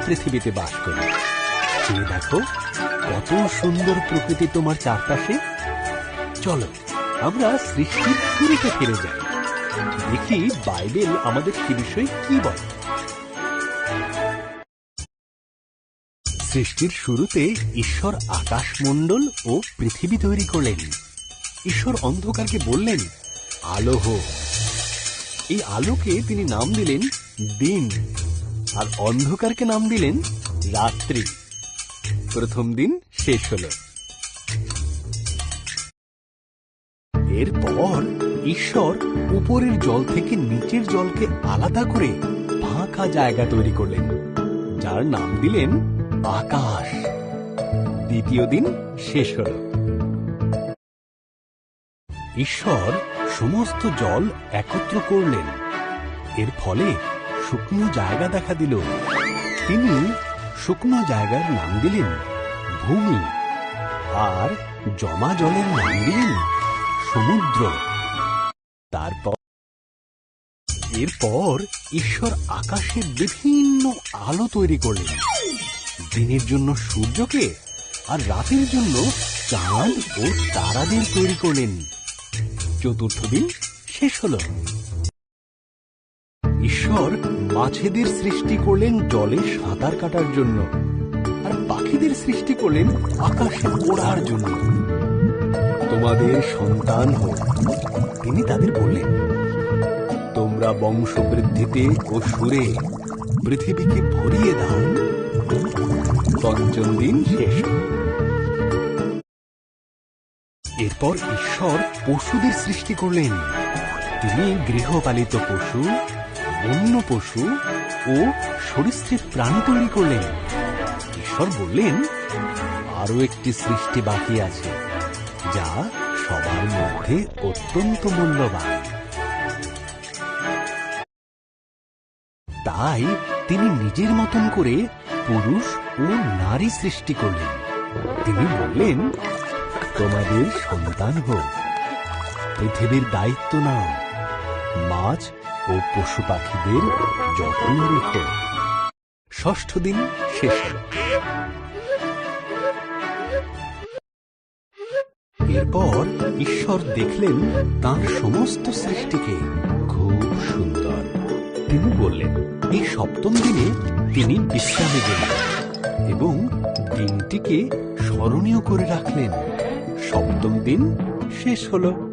পৃথিবীতে বাস করি। চেয়ে দেখো কত সুন্দর প্রকৃতি তোমার চারপাশে। চলো আমরা সৃষ্টির শুরুতে ফিরে যাই, দেখি বাইবেল আমাদের সে বিষয়ে কি বলে। সৃষ্টির শুরুতে ঈশ্বর আকাশমণ্ডল ও পৃথিবী তৈরি করলেন। ঈশ্বর অন্ধকারকে বললেন, আলো হোক। এই আলোকে তিনি নাম দিলেন দিন, আর অন্ধকারকে নাম দিলেন রাত্রি। প্রথম দিন শেষ হল। এরপর ঈশ্বর উপরের জল থেকে নিচের জলকে আলাদা করে ফাঁকা জায়গা তৈরি করলেন, যার নাম দিলেন আকাশ। দ্বিতীয় দিন শেষ হল। ঈশ্বর সমস্ত জল একত্র করলেন, এর ফলে শুকনো জায়গা দেখা দিল। তিনি শুকনো জায়গার নাম দিলেন ভূমি, আর জমা জলের নাম দিলেন সমুদ্র। এরপর ঈশ্বর আকাশে বিভিন্ন আলো তৈরি করলেন, দিনের জন্য সূর্যকে আর রাতের জন্য চাঁদ ও তারাদের তৈরি করলেন। চতুর্থ দিন শেষ হল। ঈশ্বর মাছেদের সৃষ্টি করলেন জলে সাঁতার কাটার জন্য, আর পাখিদের সৃষ্টি করলেন আকাশে ওড়ার জন্য। তোমাদের সন্তান হোক, তিনি তাদের বললেন, তোমরা বংশবৃদ্ধিতে ও সুরে পৃথিবীকে ভরিয়ে দাও। পঞ্চম দিন শেষ। এরপর ঈশ্বর পশুদের সৃষ্টি করলেন। তিনি গৃহপালিত পশু, বন্য পশু ও সরীসৃপ প্রাণী তৈরি করলেন। ঈশ্বর বললেন, আরো একটি সৃষ্টি বাকি আছে, যা সবার মধ্যে অত্যন্ত মূল্যবান। তাই তিনি নিজের মতন করে পুরুষ ও নারী সৃষ্টি করলেন। তিনি বললেন, তোমাদের সন্তান হোক, পৃথিবীর দায়িত্ব নাও, মাছ ও পশু পাখিদের যত্ন রেখো। ষষ্ঠ দিন শেষ হল। এরপর ঈশ্বর দেখলেন তাঁর সমস্ত সৃষ্টিকে খুব সুন্দর। তিনি বললেন, এই সপ্তম দিনে তিনি বিশ্রামে গেলেন এবং দিনটিকে স্মরণীয় করে রাখলেন। সপ্তম দিন শেষ হল।